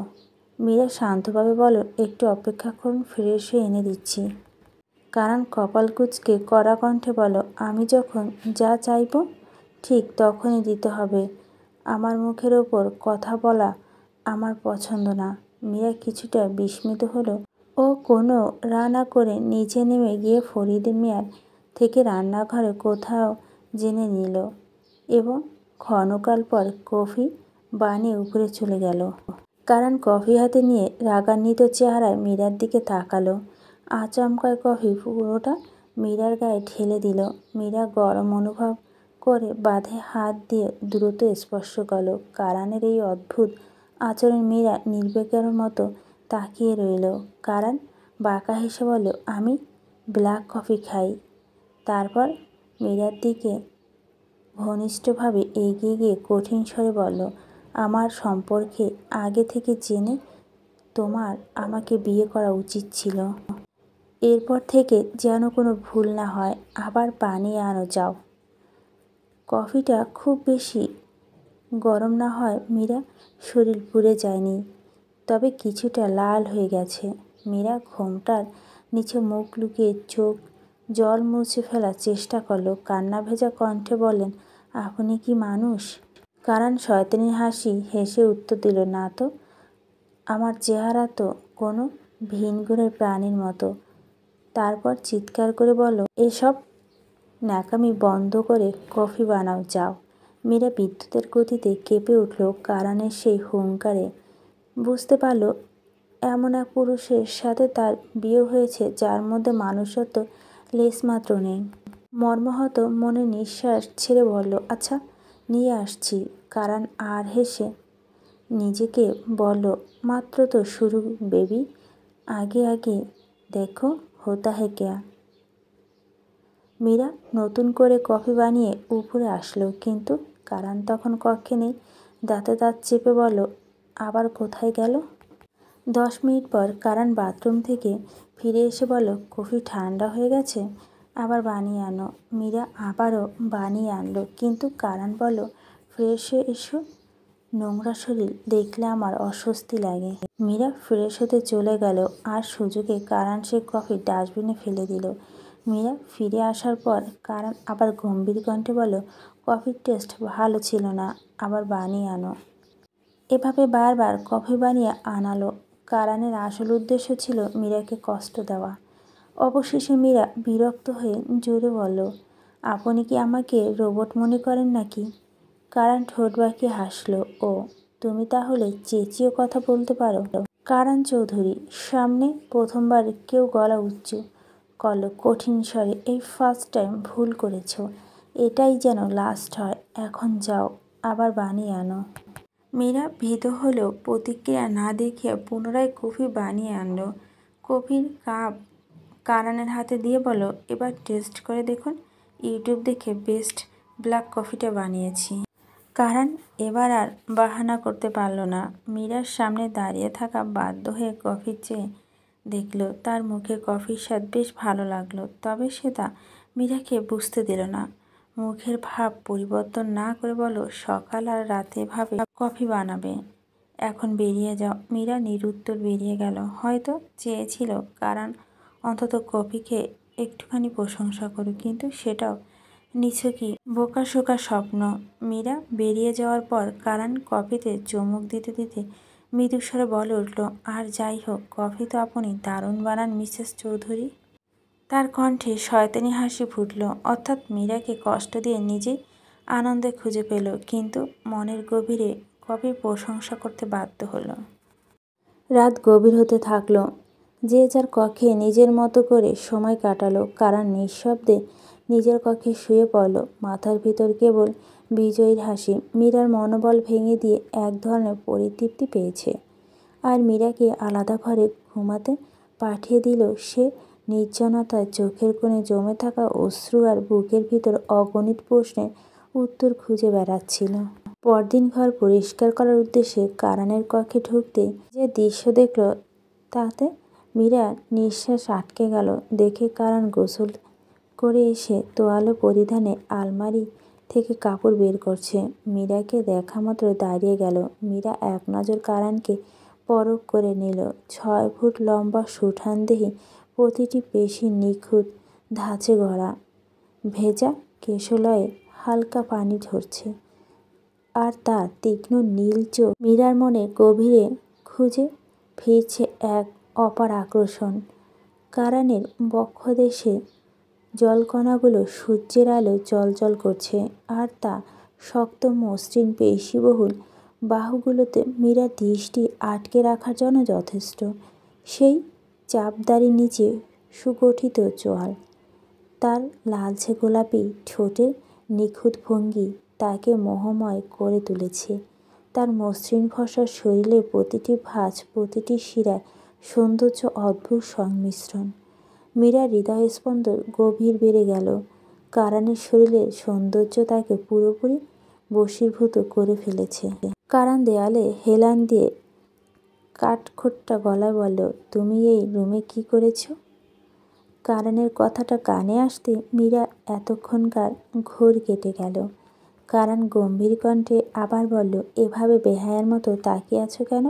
মীরা শান্তভাবে বলল, একটু অপেক্ষা করুন, ফ্রেশ হয়ে এনে দিচ্ছি। কারণ কপাল কুঁচকে কড়া কণ্ঠে বলল, আমি যখন যা চাইব ঠিক তখনই দিতে হবে। আমার মুখের ওপর কথা বলা আমার পছন্দ না। মীরা কিছুটা বিস্মিত হলো। ও কোনো না করে নিচে নেমে গিয়ে ফরিদ মিয়ার থেকে রান্নাঘরে কোথাও জেনে নিল এবং ক্ষণকাল পর কফি বানিয়ে উপরে চলে গেল। কারণ কফি হাতে নিয়ে রাগান্বিত চেহারায় মীরার দিকে তাকালো। আচমকায় কফি পুরোটা মীরার গায়ে ঢেলে দিল। মীরা গরম অনুভব করে বাঁধে হাত দিয়ে দ্রুত স্পর্শ করল। কারণের এই অদ্ভুত আচরণ মীরা নির্বিকার মতো তাকিয়ে রইল। কারণ বাঁকা হেসে বলল, আমি ব্ল্যাক কফি খাই। তারপর মীরার দিকে ঘনিষ্ঠভাবে এগিয়ে গিয়ে কঠিন স্বরে বলল, আমার সম্পর্কে আগে থেকে জেনে তোমার আমাকে বিয়ে করা উচিত ছিল। এরপর থেকে যেন কোনো ভুল না হয়। আবার বানিয়ে আনো যাও। কফিটা খুব বেশি গরম না হয় মীরা শরীর পুড়ে যায়নি, তবে কিছুটা লাল হয়ে গেছে। মীরা ঘোমটার নিচে মুখ লুকিয়ে চোখ জল মুছে ফেলার চেষ্টা করলো। কান্না ভেজা কণ্ঠে বললেন, আপনি কি মানুষ? কারণ শয়তানি হাসি হেসে উত্তর দিল, না তো। আমার চেহারা তো কোনো ভিন গ্রহের প্রাণীর মতো। তারপর চিৎকার করে বলল, এসব ন্যাকামি বন্ধ করে কফি বানাও যাও। মীরা বিদ্যুতের গতিতে কেঁপে উঠল কারণের সেই হুঙ্কারে। বুঝতে পারল এমন এক পুরুষের সাথে তার বিয়ে হয়েছে যার মধ্যে মানুষত্ব লেশমাত্র নেই। মর্মাহত মনে নিঃশ্বাস ছেড়ে বলল, আচ্ছা নিয়ে আসছি। কারণ আর হেসে নিজেকে বলল, মাত্র তো শুরু বেবি, আগে আগে দেখো হোতা হে ক্যা। মীরা নতুন করে কফি বানিয়ে উপরে আসলো, কিন্তু কারণ তখন কক্ষে নেই। দাঁতে দাঁত চেপে বলল, আবার কোথায় গেল? 10 মিনিট পর কারণ বাথরুম থেকে ফিরে এসে বলল, কফি ঠান্ডা হয়ে গেছে, আবার বানিয়ে আনো। মীরা আবারও বানিয়ে আনলো, কিন্তু কারণ বলল, ফ্রেশ হয়ে এসো, নোংরা শরীর দেখলে আমার অস্বস্তি লাগে। মীরা ফ্রেশ হতে চলে গেল আর সুযোগে কারণ সে কফি ডাস্টবিনে ফেলে দিল। মীরা ফিরে আসার পর কারণ আবার গম্ভীর কণ্ঠে বলল, কফির টেস্ট ভালো ছিল না, আবার বানিয়ে আনো। এভাবে বারবার কফি বানিয়ে আনালো। কারণের আসল উদ্দেশ্য ছিল মীরাকে কষ্ট দেওয়া। অবশেষে মীরা বিরক্ত হয়ে জোরে বলল, আপনি কি আমাকে রোবট মনে করেন নাকি? কারণ ঠোঁট বাঁকিয়ে হাসলো, ও তুমি তাহলে চেঁচিয়ে কথা বলতে পারো? কারণ চৌধুরী সামনে প্রথমবার কেউ গলা উঁচু করলো কঠিন স্বরে, এই ফার্স্ট টাইম ভুল করেছ, এটাই যেন লাস্ট হয়। এখন যাও, আবার বানিয়ে আনো। মীরা ভীত হলেও প্রতিক্রিয়া না দেখিয়ে পুনরায় কফি বানিয়ে আনলো। কফির কাপ কারণের হাতে দিয়ে বলল, এবার টেস্ট করে দেখুন, ইউটিউব দেখে বেস্ট ব্ল্যাক কফিটা বানিয়েছি। কারণ এবার আর বাহানা করতে পারল না। মীরার সামনে দাঁড়িয়ে থাকা বাধ্য হয়ে কফি চেয়ে দেখল। তার মুখে কফির স্বাদ বেশ ভালো লাগলো, তবে সে তা মীরাকে বুঝতে দিল না। মুখের ভাব পরিবর্তন না করে বলল, সকাল আর রাতে ভাবে কফি বানাবে, এখন বেরিয়ে যাও। মীরা নিরুত্তর বেরিয়ে গেল। হয়তো চেয়েছিল কারণ অন্তত কফিকে একটুখানি প্রশংসা করুক, কিন্তু সেটাও নিছকই বোকাশোকা স্বপ্ন। মীরা বেরিয়ে যাওয়ার পর কারণ কফিতে চুমুক দিতে দিতে মৃদুস্বরে বলে উঠল, আর যাই হোক, কফি তো আপনি দারুণ বানান মিসেস চৌধুরী। তার কণ্ঠে শয়তানি হাসি ফুটল। অর্থাৎ মীরাকে কষ্ট দিয়ে নিজেই আনন্দে খুঁজে পেল, কিন্তু মনের গভীরে কফির প্রশংসা করতে বাধ্য হলো। রাত গভীর হতে থাকলো। যে যার কক্ষে নিজের মতো করে সময় কাটালো। কারণ নিঃশব্দে নিজের কক্ষে শুয়ে পড়ল। মাথার ভিতর কেবল বিজয়ীর হাসি। মীরার মনোবল ভেঙে দিয়ে এক ধরনের পরিতৃপ্তি পেয়েছে। আর মীরাকে আলাদা ঘরে ঘুমাতে পাঠিয়ে দিল সে। নির্জনতায় চোখের কোণে জমে থাকা অশ্রু আর বুকের ভিতর অগণিত প্রশ্নের উত্তর খুঁজে বেড়াচ্ছিল। পরদিন ঘর পরিষ্কার করার উদ্দেশ্যে কারানের কক্ষে ঢুকতে যে দৃশ্য দেখল তাতে মীরা নিঃশ্বাস আটকে গেল। দেখে কারান গোসল করে এসে তোয়ালে পরিধানে আলমারি থেকে কাপড় বের করছে। মীরাকে দেখা মাত্র দাঁড়িয়ে গেল। মীরা এক নজর কারানকে পরখ করে নিল। 6 ফুট লম্বা সুঠামদেহী, প্রতিটি পেশি নিখুঁত ধাঁচে গড়া। ভেজা কেশলয়ে হালকা পানি ঝরছে, আর তার তীক্ষ্ণ নীল চোখ মীরার মনে গভীরে খুঁজে ফিরছে এক অপার আকর্ষণ। কারানের বক্ষদেশে জলকণাগুলো সূর্যের আলোয় জ্বলজ্বল করছে, আর তা শক্ত মসৃণ পেশিবহুল বাহুগুলোতে মীরার দৃষ্টি আটকে রাখার জন্য যথেষ্ট। সেই চাপদাড়ির নিচে সুগঠিত চোয়াল, তার লালচে গোলাপি ঠোঁটের নিখুঁত ভঙ্গি তাকে মোহময় করে তুলেছে। তার মসৃণ ফর্সা শরীরের প্রতিটি ভাঁজ, প্রতিটি শিরায় সৌন্দর্য অদ্ভুত সংমিশ্রণ। মীরার হৃদয়স্পন্দন গভীর বেড়ে গেল। কারানের শরীরের সৌন্দর্য তাকে পুরোপুরি বশীভূত করে ফেলেছে। কারান দেয়ালে হেলান দিয়ে কাঠখোট্টা গলায় বলল, তুমি এই রুমে কি করেছ? কারানের কথাটা কানে আসতে মীরা এতক্ষণকার ঘোর কেটে গেল। কারান গম্ভীর কণ্ঠে আবার বলল, এভাবে বেহায়ার মতো তাকিয়ে আছো কেন?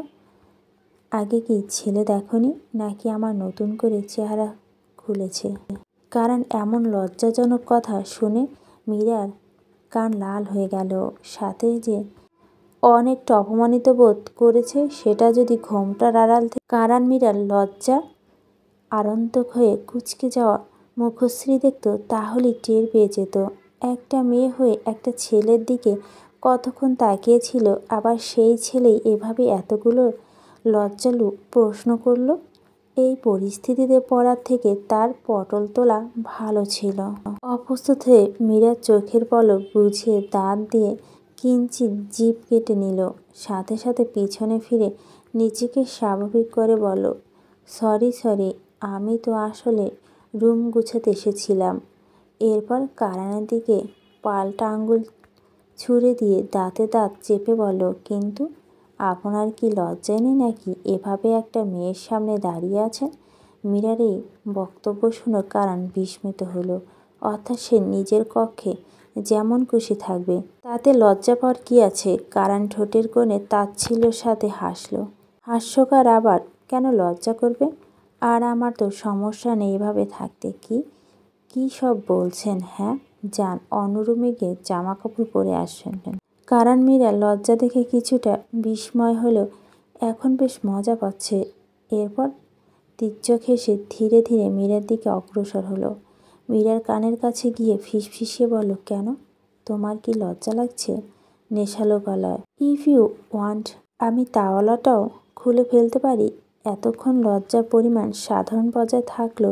আগে কি ছেলে দেখনি, নাকি আমার নতুন করে চেহারা খুলেছে? কারণ এমন লজ্জাজনক কথা শুনে মীরার কান লাল হয়ে গেল। সাথে যে অনেকটা অপমানিত বোধ করেছে, সেটা যদি ঘোমটার আড়াল থেকে কারান মীরার লজ্জা আরন্তক হয়ে কুঁচকে যাওয়া মুখশ্রী দেখত, তাহলেই টের পেয়ে যেত। একটা মেয়ে হয়ে একটা ছেলের দিকে কতক্ষণ তাকিয়েছিল, আবার সেই ছেলেই এভাবে এতগুলো লজ্জালু প্রশ্ন করল। এই পরিস্থিতিতে পড়ার থেকে তার পটল তোলা ভালো ছিল। অপ্রস্তুত হয়ে মীরার চোখের পলক বুঝিয়ে দাঁত দিয়ে কিঞ্চিৎ জিভ কেটে নিল। সাথে সাথে পিছনে ফিরে নিজেকে স্বাভাবিক করে বলল, সরি, আমি তো আসলে রুম গুছাতে এসেছিলাম। এরপর কারানের দিকে পাল্টা আঙুল ছুড়ে দিয়ে দাঁতে দাঁত চেপে বলল, কিন্তু আপনার কি লজ্জা নেই নাকি? এভাবে একটা মেয়ের সামনে দাঁড়িয়ে আছেন। মীরার এই বক্তব্য শুনে কারান বিস্মিত হলো। অর্থাৎ সে নিজের কক্ষে যেমন খুশি থাকবে, তাতে লজ্জা পাওয়ার কী আছে? কারান ঠোঁটের কোণে তাচ্ছিল্যের সাথে হাসল। হাস্যকর, আবার কেন লজ্জা করবে? আর আমার তো সমস্যা নেই এভাবে থাকতে। কি সব বলছেন? হ্যাঁ, যান অন্য রুমে গিয়ে জামা কাপড় পরে আসেন। কারান মীরার লজ্জা দেখে কিছুটা বিস্ময় হলেও এখন বেশ মজা পাচ্ছে। এরপর তীর্যক হেসে ধীরে ধীরে মীরার দিকে অগ্রসর হলো। মীরার কানের কাছে গিয়ে ফিসফিসিয়ে বলল, কেন, তোমার কি লজ্জা লাগছে? নেশালো গলায়, ইফ ইউ ওয়ান্ট আমি তাওয়ালাটাও খুলে ফেলতে পারি। এতক্ষণ লজ্জার পরিমাণ সাধারণ পর্যায়ে থাকলো,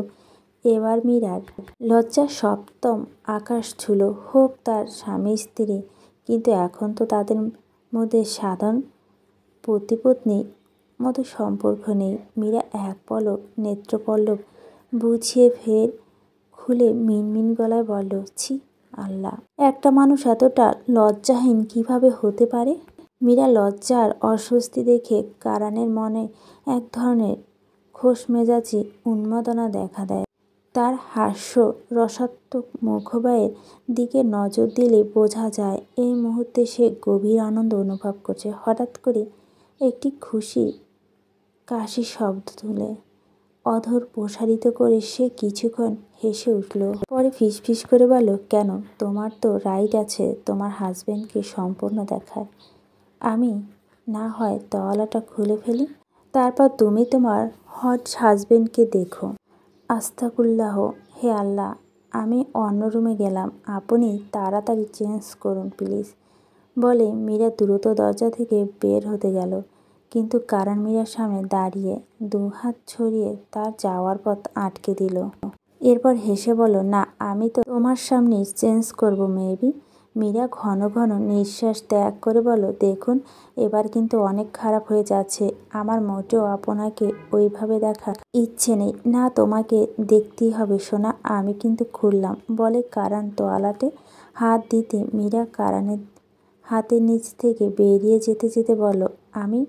এবার মীরার লজ্জা সপ্তম আকাশ ছুঁল। হোক তার স্বামী স্ত্রী, কিন্তু এখন তো তাদের মধ্যে সাধারণ পতি-পত্নীর মতো সম্পর্ক নেই। মীরা এক পলক নেত্রপল্লব বুঝিয়ে ফের খুলে মিনমিন গলায় বলল, ছি আল্লাহ, একটা মানুষ এতটা লজ্জাহীন কিভাবে হতে পারে? মীরা লজ্জার অস্বস্তি দেখে কারানের মনে এক ধরনের খোশমেজাজি উন্মাদনা দেখা দেয়। তার হাস্য রসাত্মক মুখবায়ের দিকে নজর দিলে বোঝা যায় এই মুহূর্তে সে গভীর আনন্দ অনুভব করছে। হঠাৎ করে একটি খুশি কাশি শব্দ তুলে অধর প্রসারিত করে সে কিছুক্ষণ হেসে উঠল। পরে ফিসফিস করে বলল, কেন, তোমার তো রাইট আছে তোমার হাজবেন্ডকে সম্পূর্ণ দেখার। আমি না হয় তওয়ালাটা খুলে ফেলি, তারপর তুমি তোমার হট হাজবেন্ডকে দেখো। আস্তাকুল্লাহ, হে আল্লাহ, আমি অন্য রুমে গেলাম, আপনি তাড়াতাড়ি চেঞ্জ করুন প্লিজ, বলে মীরা দ্রুত দরজা থেকে বের হতে গেল। কিন্তু কারণ মীরার সামনে দাঁড়িয়ে দুহাত ছড়িয়ে তার যাওয়ার পথ আটকে দিল। এরপর হেসে বলল, না, আমি তো তোমার সামনেই চেঞ্জ করব মেবি। মীরা ঘন ঘন নিঃশ্বাস ত্যাগ করে বলল, দেখুন, এবার কিন্তু অনেক খারাপ হয়ে যাচ্ছে। আমার মোটেও আপনাকে ওইভাবে দেখার ইচ্ছে নেই। না, তোমাকে দেখতেই হবে সোনা, আমি কিন্তু খুললাম, বলে কারণ তোয়ালাতে হাত দিতে মীরা কারণের হাতের নিচ থেকে বেরিয়ে যেতে যেতে বলল, আমি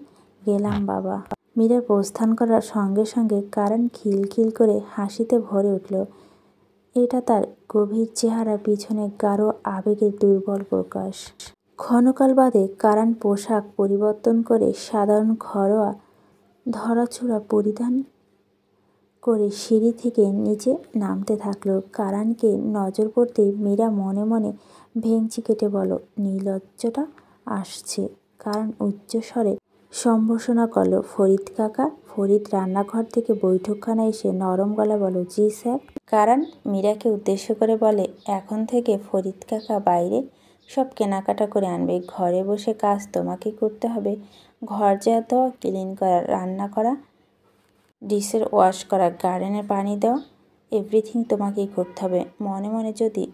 গেলাম বাবা। মীরার প্রস্থান করার সঙ্গে সঙ্গে কারণ খিলখিল করে হাসিতে ভরে উঠল। এটা তার গভীর চেহারার পিছনে গাঢ় আবেগের দুর্বল প্রকাশ। ক্ষণকাল বাদে কারণ পোশাক পরিবর্তন করে সাধারণ ঘরোয়া ধরাছোড়া পরিধান করে সিঁড়ি থেকে নিচে নামতে থাকলো। কারণকে নজর পড়তেই মীরা মনে মনে ভেঙচি কেটে বলল, নির্লজ্জটা আসছে। কারণ উচ্চস্বরে সম্ভাষণা করল, ফরিদ কাকা। ফরিদ রান্নাঘর থেকে বৈঠকখানায় এসে নরম গলা বলল, জি স্যার। কারণ মীরাকে উদ্দেশ্য করে বলে, এখন থেকে ফরিদ কাকা বাইরে সব কেনাকাটা করে আনবে, ঘরে বসে কাজ তোমাকেই করতে হবে। ঘর যা দেওয়া, ক্লিন করা, রান্না করা, ডিশের ওয়াশ করা, গার্ডেনে পানি দেওয়া, এভরিথিং তোমাকেই করতে হবে। মনে মনে যদি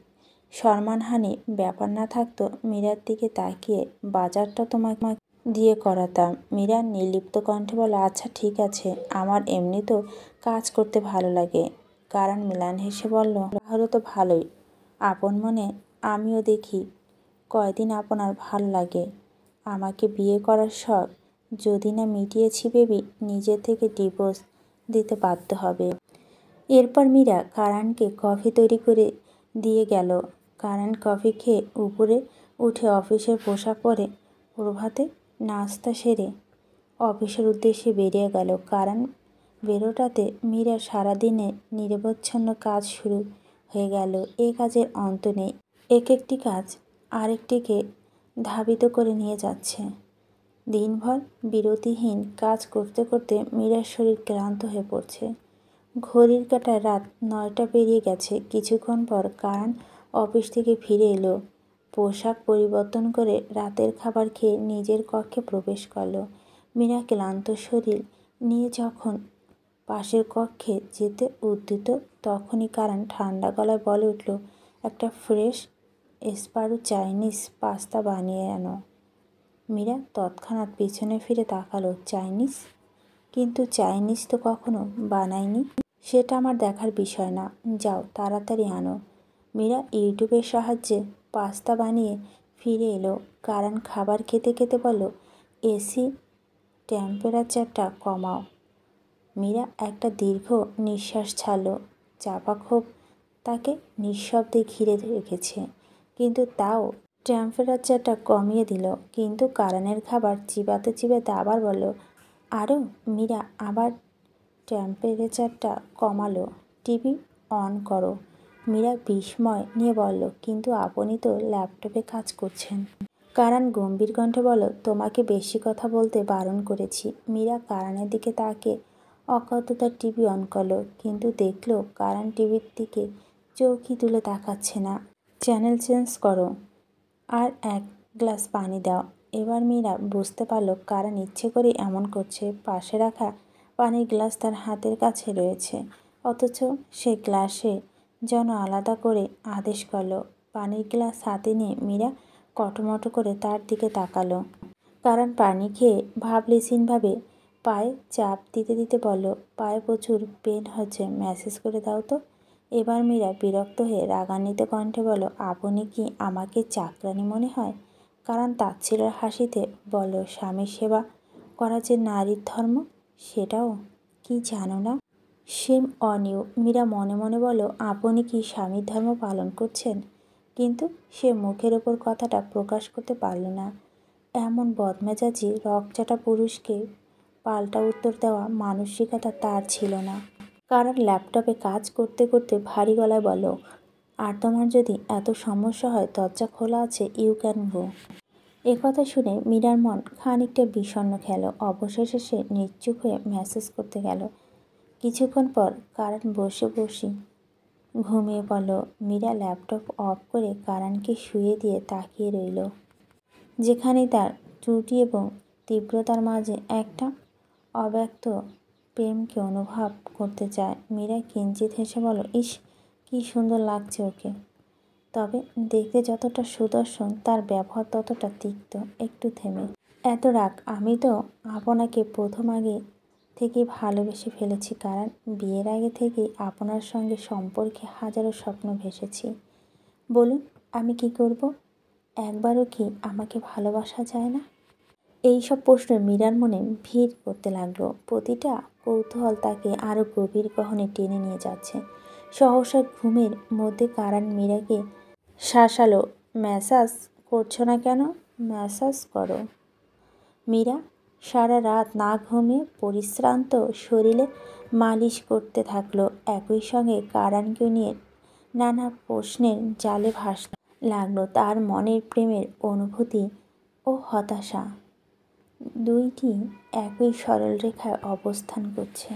সম্মানহানি ব্যাপার না থাকতো, মীরার দিকে তাকিয়ে বাজারটা তোমাকে দিয়ে করাতাম। মীরা নির্লিপ্ত কণ্ঠে বলে, আচ্ছা ঠিক আছে, আমার এমনিতেও কাজ করতে ভালো লাগে। কারণ মিলান হেসে বলল, তাহলে তো ভালোই, আপন মনে আমিও দেখি কয়দিন আপনার ভালো লাগে। আমাকে বিয়ে করার শখ যদি না মিটিয়েছি বেবি, নিজে থেকে ডিভোর্স দিতে বাধ্য হবে। এরপর মীরা কারণকে কফি তৈরি করে দিয়ে গেল। কারণ কফি খেয়ে উপরে উঠে অফিসের পোশাক পরে প্রভাতে নাস্তা সেরে অফিসের উদ্দেশ্যে বেরিয়ে গেল। কারণ বেরোটাতে মীরা সারাদিনে নিরবচ্ছিন্ন কাজ শুরু হয়ে গেল। এ কাজের অন্ত নেই। এক একটি কাজ আরেকটিকে ধাবিত করে নিয়ে যাচ্ছে। দিনভর বিরতিহীন কাজ করতে করতে মীরার শরীর ক্লান্ত হয়ে পড়ছে। ঘড়ির কাঁটায় রাত 9টা পেরিয়ে গেছে। কিছুক্ষণ পর কারণ অফিস থেকে ফিরে এলো। পোশাক পরিবর্তন করে রাতের খাবার খেয়ে নিজের কক্ষে প্রবেশ করল। মীরা ক্লান্ত শরীর নিয়ে যখন পাশের কক্ষে যেতে উদ্যত, তখনই কারণ ঠান্ডা গলায় বলে উঠল, একটা ফ্রেশ স্পারো চাইনিজ পাস্তা বানিয়ে আনো। মীরা তৎক্ষণাৎ পিছনে ফিরে তাকালো। চাইনিজ? কিন্তু চাইনিজ তো কখনো বানাইনি। সেটা আমার দেখার বিষয় না, যাও তাড়াতাড়ি আনো। মীরা ইউটিউবের সাহায্যে পাস্তা বানিয়ে ফিরে এলো। কারণ খাবার খেতে খেতে বলল, এসি টেম্পারেচারটা কমাও। মীরা একটা দীর্ঘ নিঃশ্বাস ছাড়ল। চাপা ক্ষোভ তাকে নিঃশব্দে ঘিরে রেখেছে, কিন্তু তাও টেম্পারেচারটা কমিয়ে দিল। কিন্তু কারণের খাবার চিবাতে চিবাতে আবার বলল, আরও। মীরা আবার টেম্পারেচারটা কমালো। টিভি অন করো। মীরা বিস্ময় নিয়ে বলল, কিন্তু আপনি তো ল্যাপটপে কাজ করছেন। কারণ গম্ভীর কণ্ঠে বলল, তোমাকে বেশি কথা বলতে বারণ করেছি। মীরা কারণের দিকে তাকে অকথ্যতার টিভি অন করলো, কিন্তু দেখলো কারণ টিভির দিকে চোখই তুলে তাকাচ্ছে না। চ্যানেল চেঞ্জ করো আর এক গ্লাস পানি দাও। এবার মীরা বুঝতে পারল কারণ ইচ্ছে করে এমন করছে। পাশে রাখা পানির গ্লাস তার হাতের কাছে রয়েছে, অথচ সে গ্লাসে যেন আলাদা করে আদেশ করল। পানির গ্লাস হাতে নিয়ে মীরা কটমট করে তার দিকে তাকালো। কারণ পানি খেয়ে ভাবলেশীনভাবে পায়ে চাপ দিতে দিতে বলল, পায়ে প্রচুর পেন হচ্ছে, ম্যাসেজ করে দাও তো। এবার মীরা বিরক্ত হয়ে রাগান্বিত কণ্ঠে বলল, আপনি কি আমাকে চাকরানি মনে হয়? কারণ তাচ্ছিল্যের হাসিতে বলল, স্বামীর সেবা করা যে নারীর ধর্ম, সেটাও কি জানো না? Same on you. মীরা মনে মনে বলল, আপনি কি স্বামীর ধর্ম পালন করছেন? কিন্তু সে মুখের ওপর কথাটা প্রকাশ করতে পারল না। এমন বদমেজাজি রকচাটা পুরুষকে পাল্টা উত্তর দেওয়া মানসিকতা তার ছিল না। কারণ ল্যাপটপে কাজ করতে করতে ভারী গলায় বলল, আর তোমার যদি এত সমস্যা হয় দরজা খোলা আছে, ইউ ক্যান গো। একথা শুনে মীরার মন খানিকটা বিষণ্ণ খেল। অবশেষে সে নিশ্চুপ হয়ে মেসেজ করতে গেল। কিছুক্ষণ পর কারণ বসে ঘুমিয়ে পড়ল। মীরা ল্যাপটপ অফ করে কারণকে শুয়ে দিয়ে তাকিয়ে রইল, যেখানে তার ত্রুটি এবং তীব্রতার মাঝে একটা অব্যক্ত প্রেমকে অনুভব করতে চায়। মীরা কিঞ্চিত হেসে বলল, ইস, কি সুন্দর লাগছে ওকে। তবে দেখতে যতটা সুদর্শন তার ব্যবহার ততটা তিক্ত। একটু থেমে, এত রাগ? আমি তো আপনাকে প্রথম আগে থেকেই ভালোবেসে ফেলেছি। কারণ বিয়ের আগে থেকেই আপনার সঙ্গে সম্পর্কে হাজারো স্বপ্ন ভেসেছি। বলুন, আমি কি করব? একবারও কি আমাকে ভালোবাসা যায় না? এই সব প্রশ্ন মীরার মনে ভিড় করতে লাগলো। প্রতিটা কৌতূহল তাকে আরও গভীর গহনে টেনে নিয়ে যাচ্ছে। সহসা ঘুমের মধ্যে কারণ মীরাকে শাসালো, ম্যাসাজ করছো না কেন? ম্যাসাজ করো। মীরা সারা রাত না ঘুমিয়ে পরিশ্রান্ত শরীরে মালিশ করতে থাকলো। একই সঙ্গে কারণকে নিয়ে নানা প্রশ্নের জালে ভাসতে লাগলো। তার মনের প্রেমের অনুভূতি ও হতাশা দুইটি একই সরল রেখায় অবস্থান করছে।